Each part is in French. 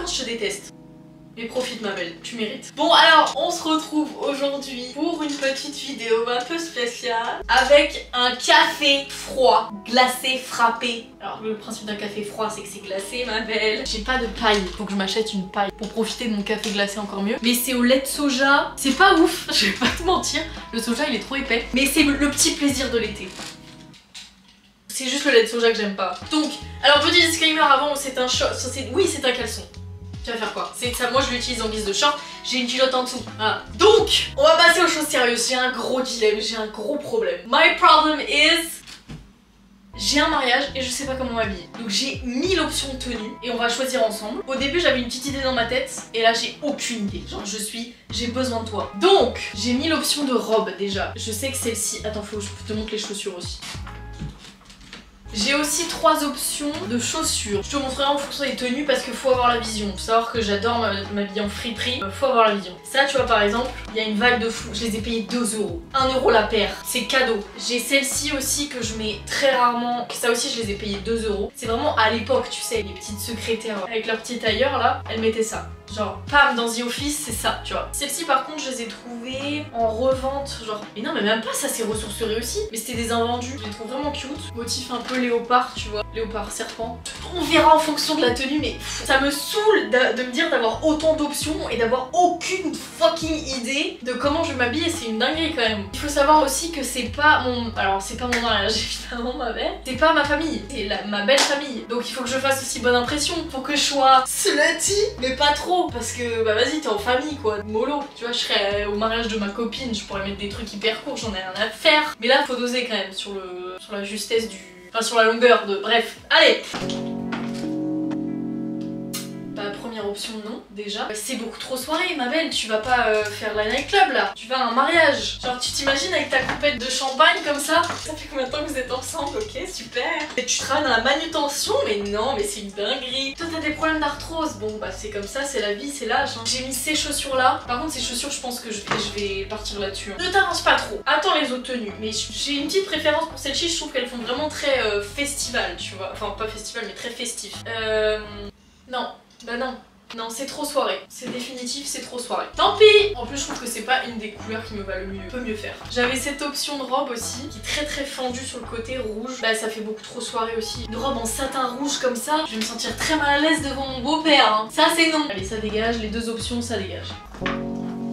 vacances, je te déteste. Mais profite ma belle, tu mérites. Bon alors, on se retrouve aujourd'hui pour une petite vidéo un peu spéciale avec un café froid, glacé, frappé. Alors le principe d'un café froid c'est que c'est glacé ma belle. J'ai pas de paille, faut que je m'achète une paille pour profiter de mon café glacé encore mieux. Mais c'est au lait de soja, c'est pas ouf, je vais pas te mentir. Le soja il est trop épais, mais c'est le petit plaisir de l'été. C'est juste le lait de soja que j'aime pas. Donc, alors petit disclaimer avant, c'est un short, oui c'est un caleçon. Tu vas faire quoi? C'est ça, moi je l'utilise en guise de short, j'ai une culotte en dessous. Voilà. Donc, on va passer aux choses sérieuses. J'ai un gros dilemme, j'ai un gros problème. My problem is... J'ai un mariage et je sais pas comment m'habiller. Donc j'ai 1000 options de tenue et on va choisir ensemble. Au début j'avais une petite idée dans ma tête et là j'ai aucune idée. Genre j'ai besoin de toi. Donc, j'ai 1000 options de robes déjà. Je sais que celle-ci... Attends, faut que je te montre les chaussures aussi. J'ai aussi 3 options de chaussures. Je te montrerai en fonction des tenues parce qu'il faut avoir la vision. Faut savoir que j'adore m'habiller en friperie, faut avoir la vision. Ça tu vois par exemple, il y a une vague de fou. Je les ai payés 2 euros. 1 euro la paire. C'est cadeau. J'ai celle-ci aussi que je mets très rarement. Ça aussi je les ai payés 2 euros. C'est vraiment à l'époque, tu sais, les petites secrétaires avec leur petit tailleur là, elles mettaient ça. Genre, pam, dans The Office, c'est ça, tu vois. Celles-ci, par contre, je les ai trouvées en revente. Genre, mais non, mais même pas, ça c'est ressourcerie aussi. Mais c'était des invendus. Je les trouve vraiment cute. Motif un peu léopard, tu vois. Léopard serpent. On verra en fonction de la tenue, mais ça me saoule de me dire d'avoir autant d'options et d'avoir aucune fucking idée de comment je vais m'habiller. C'est une dinguerie quand même. Il faut savoir aussi que c'est pas mon. Alors, c'est pas mon mariage, évidemment, ma belle. C'est pas ma famille. C'est ma belle famille. Donc, il faut que je fasse aussi bonne impression. Faut que je sois slutty, mais pas trop. Parce que bah vas-y, t'es en famille quoi, mollo. Tu vois, je serais au mariage de ma copine, je pourrais mettre des trucs hyper courts, j'en ai rien à faire. Mais là, faut doser quand même sur la justesse du... Enfin, sur la longueur de... Bref, allez. Bah, première option, non, déjà. C'est beaucoup trop soirée, ma belle, tu vas pas faire la nightclub là. Tu vas à un mariage. Genre, tu t'imagines avec ta coupette de champagne comme ça? Ça fait combien de temps que vous êtes ensemble? Ok, super. Et tu travailles dans la manutention? Mais non, mais c'est une dinguerie. Toi, t'as des problèmes d'arthrose. Bon, bah, c'est comme ça, c'est la vie, c'est l'âge. Hein. J'ai mis ces chaussures là. Par contre, ces chaussures, je pense que je vais partir là-dessus. Hein. Ne t'avance pas trop. Attends les autres tenues. Mais j'ai une petite préférence pour celles-ci. Je trouve qu'elles font vraiment très festival, tu vois. Enfin, pas festival, mais très festif. Non. Bah non, non c'est trop soirée. C'est définitif, c'est trop soirée. Tant pis. En plus je trouve que c'est pas une des couleurs qui me va le mieux. Peut mieux faire. J'avais cette option de robe aussi, qui est très fendue sur le côté rouge. Bah ça fait beaucoup trop soirée aussi. Une robe en satin rouge comme ça, je vais me sentir très mal à l'aise devant mon beau-père. Hein. Ça c'est non. Allez ça dégage, les 2 options ça dégage.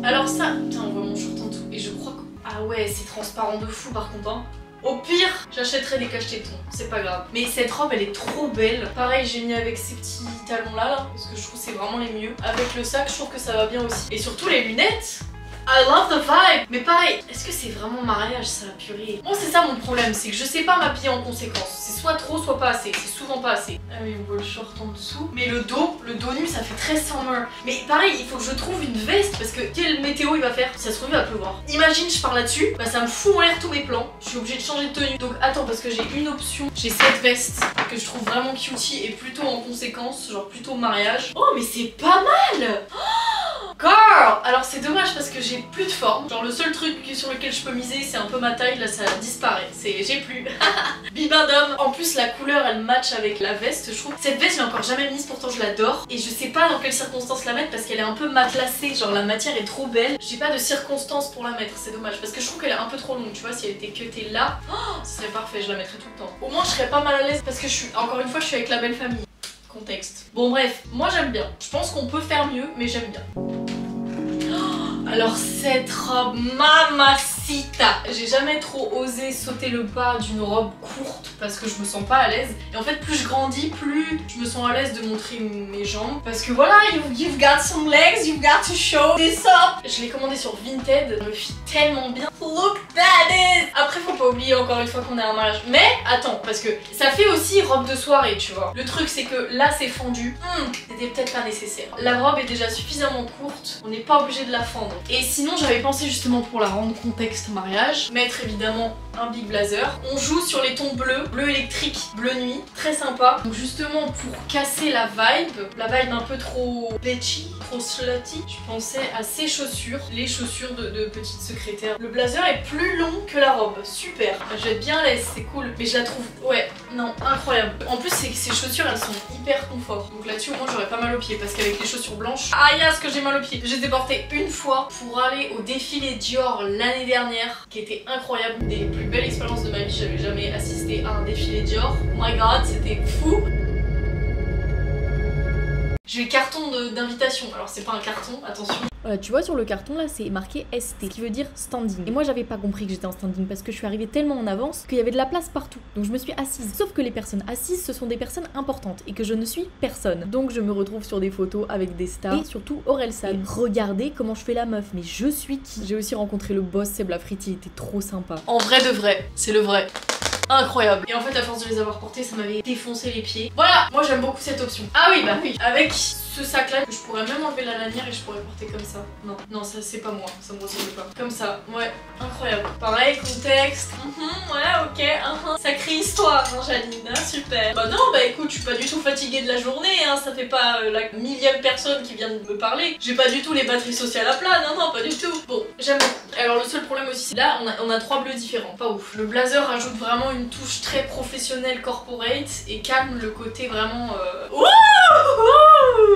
Alors ça, putain on voit mon short en dessous. Et je crois que... Ah ouais c'est transparent de fou par contre hein. Au pire, j'achèterai des cache-tétons, c'est pas grave. Mais cette robe, elle est trop belle. Pareil, j'ai mis avec ces petits talons là, parce que je trouve que c'est vraiment les mieux. Avec le sac, je trouve que ça va bien aussi. Et surtout les lunettes. I love the vibe. Mais pareil, est-ce que c'est vraiment mariage ça, purée? Bon, c'est ça mon problème, c'est que je sais pas m'habiller en conséquence. C'est soit trop, soit pas assez. C'est souvent pas assez. Ah oui, on voit le short en dessous. Mais le dos nu, ça fait très summer. Mais pareil, il faut que je trouve une veste parce que quelle météo il va faire? Si ça se trouve, il va pleuvoir. Imagine, je pars là-dessus, bah ça me fout en l'air tous mes plans. Je suis obligée de changer de tenue. Donc attends, parce que j'ai une option. J'ai cette veste que je trouve vraiment cutie et plutôt en conséquence, genre plutôt mariage. Oh, mais c'est pas mal! Oh girl! Alors c'est dommage parce que j'ai plus de forme. Genre le seul truc sur lequel je peux miser c'est un peu ma taille, là ça disparaît. J'ai plus. Bibadum. En plus la couleur elle match avec la veste je trouve. Cette veste je l'ai encore jamais mise pourtant je l'adore. Et je sais pas dans quelles circonstances la mettre parce qu'elle est un peu matelassée. Genre la matière est trop belle. J'ai pas de circonstances pour la mettre, c'est dommage. Parce que je trouve qu'elle est un peu trop longue, tu vois, si elle était cutée là, oh, ce serait parfait, je la mettrais tout le temps. Au moins je serais pas mal à l'aise parce que je suis, encore une fois je suis avec la belle famille. Contexte. Bon bref, moi j'aime bien. Je pense qu'on peut faire mieux mais j'aime bien. Alors cette robe mamacita, j'ai jamais trop osé sauter le pas d'une robe courte parce que je me sens pas à l'aise. Et en fait plus je grandis, plus je me sens à l'aise de montrer mes jambes. Parce que voilà, you've got some legs, you've got to show this up. Je l'ai commandé sur Vinted, elle me fit tellement bien. Look that is. Après faut pas oublier encore une fois qu'on est à un mariage. Mais attends, parce que ça fait aussi robe de soirée, tu vois. Le truc c'est que là c'est fendu, c'était peut-être pas nécessaire. La robe est déjà suffisamment courte, on n'est pas obligé de la fendre. Et sinon j'avais pensé justement pour la rendre contexte mariage, mettre évidemment un big blazer. On joue sur les tons bleus, bleu électrique, bleu nuit, très sympa. Donc justement pour casser la vibe un peu trop bitchy, trop slutty, je pensais à ces chaussures, les chaussures de petite secrétaire. Le blazer blazer est plus long que la robe. Super. Je vais être bien à l'aise, c'est cool. Mais je la trouve, ouais, non, incroyable. En plus, ces chaussures, elles sont hyper confort. Donc là-dessus, au moins, j'aurais pas mal aux pieds. Parce qu'avec les chaussures blanches, aïe, ce que j'ai mal aux pieds. Je les ai portées une fois pour aller au défilé Dior l'année dernière, qui était incroyable. Des plus belles expériences de ma vie. J'avais jamais assisté à un défilé Dior. Oh my god, c'était fou. J'ai le carton d'invitation. Alors, c'est pas un carton, attention. Voilà, tu vois sur le carton là c'est marqué ST, qui veut dire standing. Et moi j'avais pas compris que j'étais en standing parce que je suis arrivée tellement en avance qu'il y avait de la place partout. Donc je me suis assise. Sauf que les personnes assises ce sont des personnes importantes et que je ne suis personne. Donc je me retrouve sur des photos avec des stars et surtout Orelsan. Regardez comment je fais la meuf, mais je suis qui? J'ai aussi rencontré le boss Seb Lafriti, il était trop sympa. En vrai de vrai, c'est le vrai. Incroyable. Et en fait à force de les avoir portés ça m'avait défoncé les pieds. Voilà, moi j'aime beaucoup cette option. Ah oui bah oui, avec ce sac là que je pourrais même enlever la lanière et je pourrais porter comme ça. Non, non ça c'est pas moi, ça me ressemble pas. Comme ça, ouais, incroyable. Pareil, contexte, ouais ok, sacrée histoire hein, Janine, hein, super. Bah non bah écoute, je suis pas du tout fatiguée de la journée, hein, ça fait pas la millième personne qui vient de me parler. J'ai pas du tout les batteries sociales à plat, non pas du tout. Bon, j'aime beaucoup. Alors le seul problème aussi, là on a 3 bleus différents, pas ouf. Le blazer rajoute vraiment une touche très professionnelle corporate et calme le côté vraiment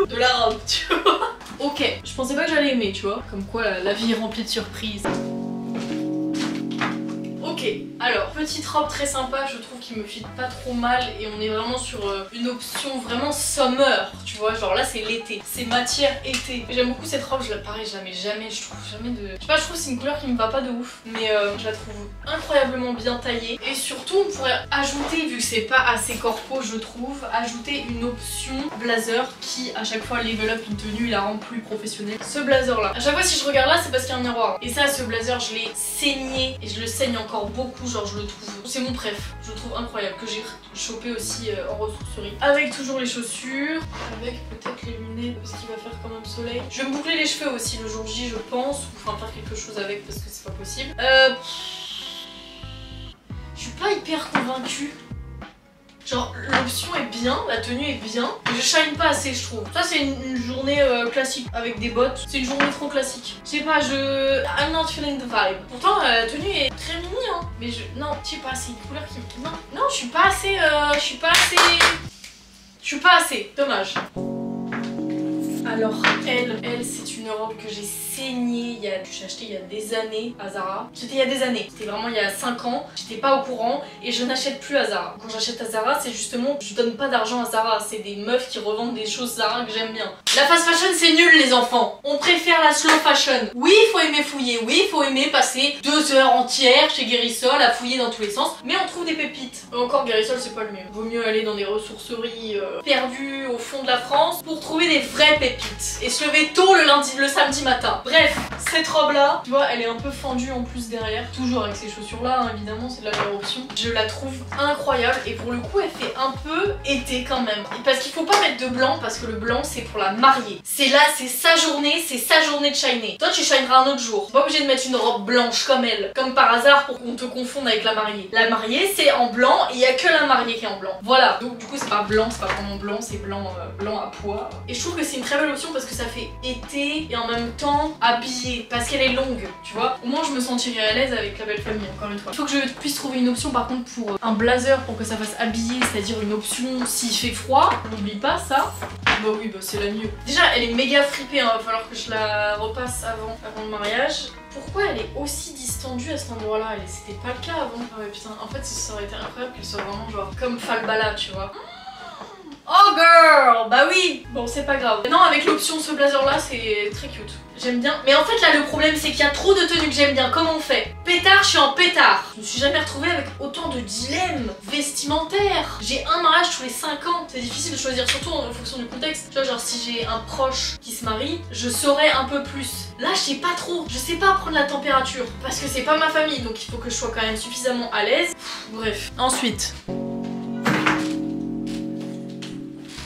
de la robe, tu vois. Ok, je pensais pas que j'allais aimer, tu vois. Comme quoi la vie est remplie de surprises. Ok, alors, petite robe très sympa, je trouve qu'il me fit pas trop mal et on est vraiment sur une option vraiment summer, tu vois, genre là c'est l'été, c'est matière été. J'aime beaucoup cette robe, pareil, je la mets jamais, je trouve jamais de... Je sais pas, je trouve que c'est une couleur qui me va pas de ouf, mais je la trouve incroyablement bien taillée. Et surtout, on pourrait ajouter, vu que c'est pas assez corpo, je trouve, ajouter une option blazer qui à chaque fois level up une tenue et la rend plus professionnelle. Ce blazer là, à chaque fois si je regarde là, c'est parce qu'il y a un miroir. Et ça, ce blazer, je l'ai saigné et je le saigne encore beaucoup, genre je le trouve, c'est mon préf, je le trouve incroyable, que j'ai chopé aussi en ressourcerie. Avec toujours les chaussures, avec peut-être les lunettes parce qu'il va faire quand même soleil. Je vais me boucler les cheveux aussi le jour J je pense, ou enfin faire quelque chose avec parce que c'est pas possible. Je suis pas hyper convaincue. Genre l'option est bien, la tenue est bien, mais je shine pas assez je trouve. Ça c'est une journée classique avec des bottes, c'est une journée trop classique. Je sais pas, I'm not feeling the vibe. Pourtant la tenue est très mini hein, mais non, je sais pas, c'est une couleur qui... Non, je suis pas assez, dommage. Alors elle c'est une robe que j'ai saignée, que j'ai acheté il y a des années à Zara. C'était il y a des années, c'était vraiment il y a 5 ans, j'étais pas au courant et je n'achète plus à Zara. Quand j'achète à Zara c'est justement, je donne pas d'argent à Zara, c'est des meufs qui revendent des choses Zara que j'aime bien. La fast fashion c'est nul les enfants, on préfère la slow fashion. Oui il faut aimer fouiller, oui il faut aimer passer 2 heures entières chez Guérissol à fouiller dans tous les sens, mais on trouve des pépites. Encore Guérissol c'est pas le mieux, vaut mieux aller dans des ressourceries perdues au fond de la France pour trouver des vraies pépites. Et se lever tôt le samedi matin. Bref, cette robe là, tu vois, elle est un peu fendue en plus derrière. Toujours avec ces chaussures là, hein, évidemment, c'est de la meilleure option. Je la trouve incroyable et pour le coup, elle fait un peu été quand même. Parce qu'il faut pas mettre de blanc parce que le blanc c'est pour la mariée. C'est là, c'est sa journée de shiner. Toi, tu shineras un autre jour. Pas obligé de mettre une robe blanche comme elle, comme par hasard pour qu'on te confonde avec la mariée. La mariée c'est en blanc et il y a que la mariée qui est en blanc. Voilà. Donc du coup, c'est pas blanc, c'est pas vraiment blanc, c'est blanc, blanc à pois. Et je trouve que c'est une très belle option parce que ça fait été et en même temps habillée parce qu'elle est longue, tu vois. Au moins je me sentirais à l'aise avec la belle famille, encore une fois. Il faut que je puisse trouver une option par contre pour un blazer pour que ça fasse habillé, c'est-à-dire une option s'il fait froid, n'oublie pas ça. Bah oui, bah c'est la mieux. Déjà elle est méga fripée, hein, va falloir que je la repasse avant le mariage. Pourquoi elle est aussi distendue à cet endroit-là? C'était pas le cas avant. Ah ouais putain, en fait ça aurait été incroyable qu'elle soit vraiment genre comme Falbala, tu vois. Oh girl, bah oui. Bon c'est pas grave. Non avec l'option ce blazer là c'est très cute. J'aime bien. Mais en fait là le problème c'est qu'il y a trop de tenues que j'aime bien. Comment on fait? Pétard, je suis en pétard. Je me suis jamais retrouvée avec autant de dilemmes vestimentaires. J'ai un mariage tous les 5 ans. C'est difficile de choisir surtout en fonction du contexte. Tu vois genre si j'ai un proche qui se marie, je saurais un peu plus. Là je sais pas trop. Je sais pas prendre la température. Parce que c'est pas ma famille donc il faut que je sois quand même suffisamment à l'aise. Bref. Ensuite.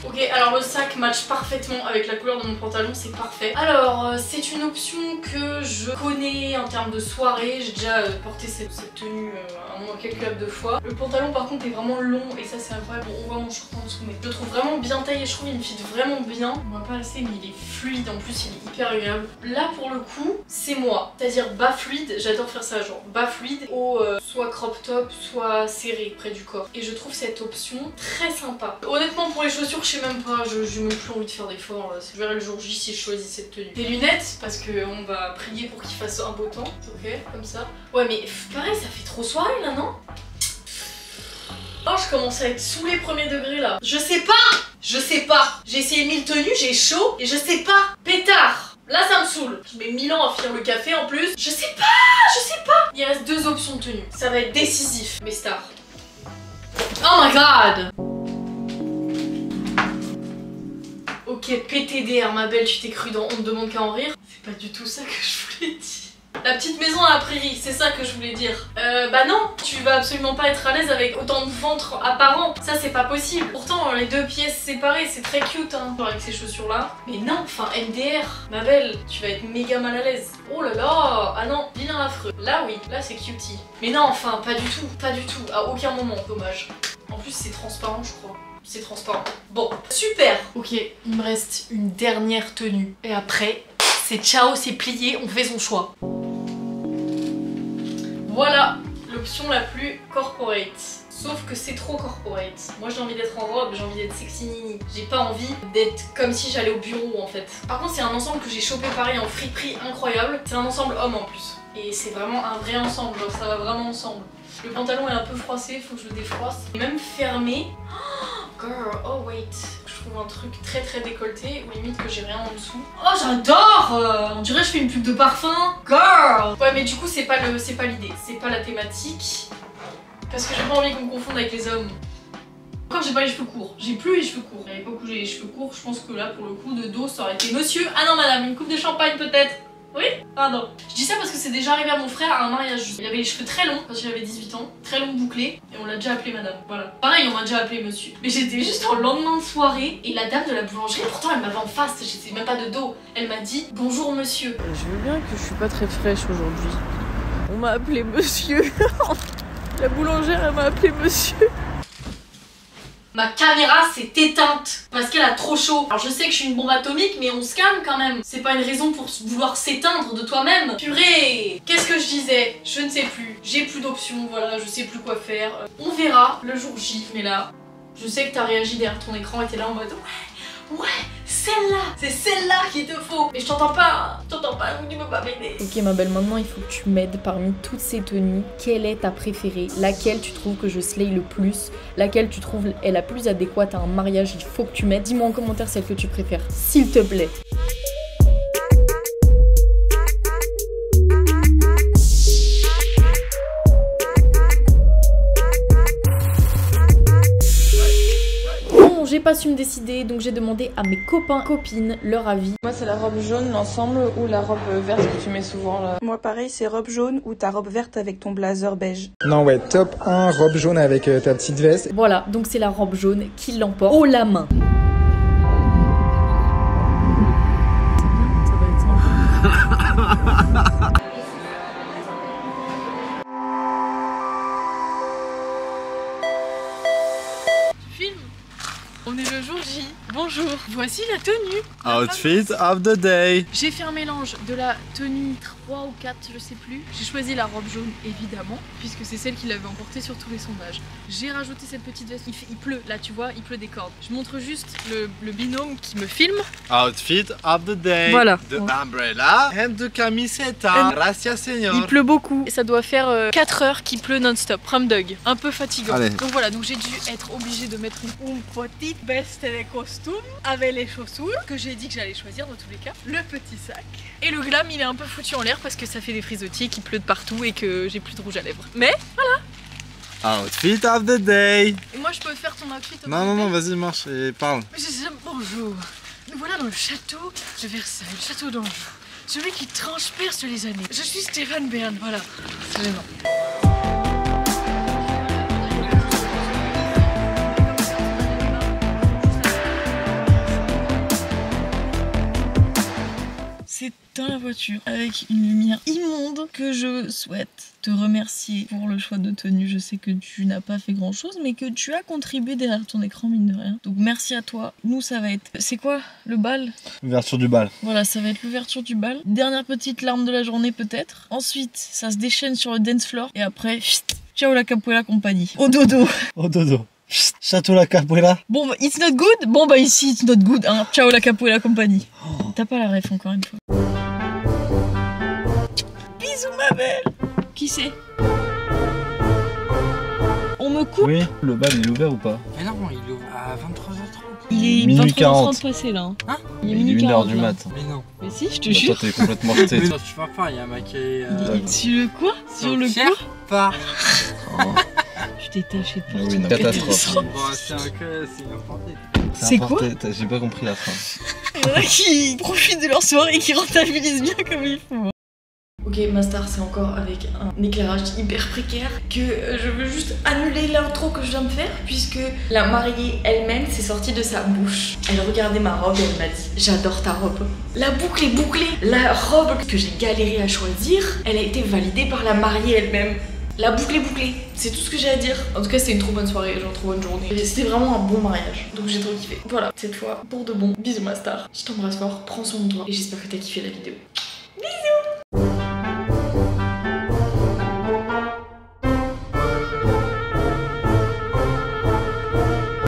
Ok, alors le sac match parfaitement avec la couleur de mon pantalon, c'est parfait. Alors, c'est une option que je connais en termes de soirée. J'ai déjà porté cette tenue un moins calculable de fois. Le pantalon par contre est vraiment long et ça c'est incroyable. Bon, on voit mon short en dessous, mais je le trouve vraiment bien taillé. Je trouve qu'il me fit vraiment bien. On voit pas assez, mais il est fluide en plus, il est hyper agréable. Là pour le coup, c'est moi. C'est-à-dire bas fluide, j'adore faire ça, genre bas fluide, au soit crop top, soit serré près du corps. Et je trouve cette option très sympa. Honnêtement, pour les chaussures, je sais même pas, j'ai même plus envie de faire d'efforts. Je verrai le jour J si je choisis cette tenue. Des lunettes, parce qu'on va prier pour qu'il fasse un beau temps. Ok, comme ça. Ouais, mais pareil, ça fait trop soirée là, non? Oh, je commence à être sous les premiers degrés là. Je sais pas. J'ai essayé 1000 tenues, j'ai chaud et je sais pas. Pétard. Là ça me saoule. Je mets 1000 ans à finir le café en plus. Je sais pas. Il reste 2 options de tenue. Ça va être décisif, mes stars. Oh my god. Ok, PTDR ma belle, tu t'es cru dans On ne demande qu'à en rire. C'est pas du tout ça que je voulais dire. La petite maison à la prairie, c'est ça que je voulais dire. Bah non, tu vas absolument pas être à l'aise avec autant de ventre apparent. Ça c'est pas possible. Pourtant les 2 pièces séparées, c'est très cute hein. Avec ces chaussures là. Mais non, enfin MDR, ma belle, tu vas être méga mal à l'aise. Oh là là. Ah non, vilain affreux. Là oui, là c'est cutie. Mais non, enfin pas du tout, à aucun moment, dommage. En plus c'est transparent je crois. C'est transparent. Bon, super. Ok, il me reste une dernière tenue. Et après, c'est ciao, c'est plié, on fait son choix. Voilà l'option la plus corporate. Sauf que c'est trop corporate. Moi j'ai envie d'être en robe, j'ai envie d'être sexy nini. J'ai pas envie d'être comme si j'allais au bureau en fait. Par contre c'est un ensemble que j'ai chopé pareil en friperie incroyable. C'est un ensemble homme en plus. Et c'est vraiment un vrai ensemble, genre ça va vraiment ensemble. Le pantalon est un peu froissé, faut que je le défroisse. Et même fermé. Oh, girl, oh wait. Je trouve un truc très très décolleté, ou limite que j'ai rien en dessous. Oh j'adore. On dirait que je fais une pub de parfum. Girl. Ouais mais du coup c'est pas l'idée, c'est pas la thématique. Parce que j'ai pas envie qu'on me confonde avec les hommes. Encore j'ai pas les cheveux courts, j'ai plus les cheveux courts. À l'époque où j'ai les cheveux courts, je pense que là pour le coup de dos ça aurait été monsieur. Ah non madame, une coupe de champagne peut-être. Oui? Pardon. Je dis ça parce que c'est déjà arrivé à mon frère à un mariage. Il avait les cheveux très longs quand j'avais 18 ans, très longs bouclés, et on l'a déjà appelé madame. Voilà. Pareil, on m'a déjà appelé monsieur. Mais j'étais juste en lendemain de soirée, et la dame de la boulangerie, pourtant elle m'avait en face, j'étais même pas de dos. Elle m'a dit bonjour monsieur. Je veux bien que je suis pas très fraîche aujourd'hui. On m'a appelé monsieur. La boulangère elle m'a appelé monsieur. Ma caméra s'est éteinte parce qu'elle a trop chaud. Alors je sais que je suis une bombe atomique mais on se calme quand même. C'est pas une raison pour vouloir s'éteindre de toi-même. Purée. Qu'est-ce que je disais? Je ne sais plus. J'ai plus d'options, voilà, je sais plus quoi faire. On verra le jour J. Mais là, je sais que t'as réagi derrière ton écran et t'es là en mode ouais, celle-là, c'est celle-là qu'il te faut. Mais je t'entends pas, donc tu peux pas m'aider. Ok ma belle, maintenant il faut que tu m'aides parmi toutes ces tenues. Quelle est ta préférée? Laquelle tu trouves que je slay le plus? Laquelle tu trouves est la plus adéquate à un mariage? Il faut que tu m'aides. Dis-moi en commentaire celle que tu préfères, s'il te plaît. J'ai pas su me décider, donc j'ai demandé à mes copains, copines leur avis. Moi c'est la robe jaune l'ensemble ou la robe verte que tu mets souvent là. Moi pareil, c'est robe jaune ou ta robe verte avec ton blazer beige. Non ouais, top 1, robe jaune avec ta petite veste. Voilà, donc c'est la robe jaune qui l'emporte haut la main. On est le jour J. Bonjour. Voici la tenue. Outfit of the day. J'ai fait un mélange de la tenue 3 ou 4, je sais plus. J'ai choisi la robe jaune évidemment, puisque c'est celle qui l'avait emportée sur tous les sondages. J'ai rajouté cette petite veste. Il pleut, là tu vois, il pleut des cordes. Je montre juste le binôme qui me filme. Outfit of the day. Voilà. De umbrella and de camiseta. Gracias señor. Il pleut beaucoup. Et ça doit faire 4 heures qu'il pleut non-stop. Ramdog. Un peu fatigant. Allez. Donc voilà, donc j'ai dû être obligée de mettre une petite veste de costume avec les chaussures que j'ai dit que j'allais choisir dans tous les cas. Le petit sac. Et le glam il est un peu foutu en l'air parce que ça fait des frisottis, qu'il pleut de partout et que j'ai plus de rouge à lèvres. Mais voilà. Outfit of the day. Et moi je peux faire ton outfit. Non, vas-y, marche et parle. Bonjour. Nous voilà dans le château de Versailles, le château d'Anjou. Celui qui transperce les années. Je suis Stéphane Bern, voilà. C'est gênant. c'est dans la voiture avec une lumière immonde que je souhaite te remercier pour le choix de tenue. Je sais que tu n'as pas fait grand chose mais que tu as contribué derrière ton écran mine de rien. Donc merci à toi. Nous ça va être... C'est quoi le bal? L'ouverture du bal. Voilà, ça va être l'ouverture du bal. Dernière petite larme de la journée peut-être. Ensuite ça se déchaîne sur le dance floor et après... Ciao la capoeira compagnie. Au dodo. Au dodo. Château la capoeira. Bon bah it's not good. Bon bah ici it's not good hein. Ciao la capoeira compagnie. T'as pas la ref encore une fois. Bisous ma belle. Qui c'est? On me coupe. Oui, le bal il est ouvert ou pas? Mais non, il ouvre à 23h30. Il est Minuit 23h30 passé là. Hein? Il est Il est minuit 1h 40 du là. matin. Mais non. Mais si, je te Toi jure. t'es complètement jeté. Mais non, tu vas pas, il y a un mec qui est. Sur le quoi? Sur le cherche quoi? pas. Je t'ai taché de Ah oui, partout. une catastrophe. Bon, c'est un que c'est une portée. C'est quoi? J'ai pas compris la fin. Il y en a qui profitent de leur soirée et qui rentabilisent bien comme il faut. Ok, ma star, c'est encore avec un éclairage hyper précaire que je veux juste annuler l'intro que je viens de faire puisque la mariée elle-même s'est sortie de sa bouche. Elle regardait ma robe et elle m'a dit « J'adore ta robe ». La boucle est bouclée. La robe que j'ai galéré à choisir, elle a été validée par la mariée elle-même. La boucle est bouclée, c'est tout ce que j'ai à dire. En tout cas, c'était une trop bonne soirée, genre trop bonne journée. C'était vraiment un bon mariage, donc j'ai trop kiffé. Voilà, cette fois, pour de bon. Bisous ma star, je t'embrasse fort, prends soin de toi et j'espère que t'as kiffé la vidéo.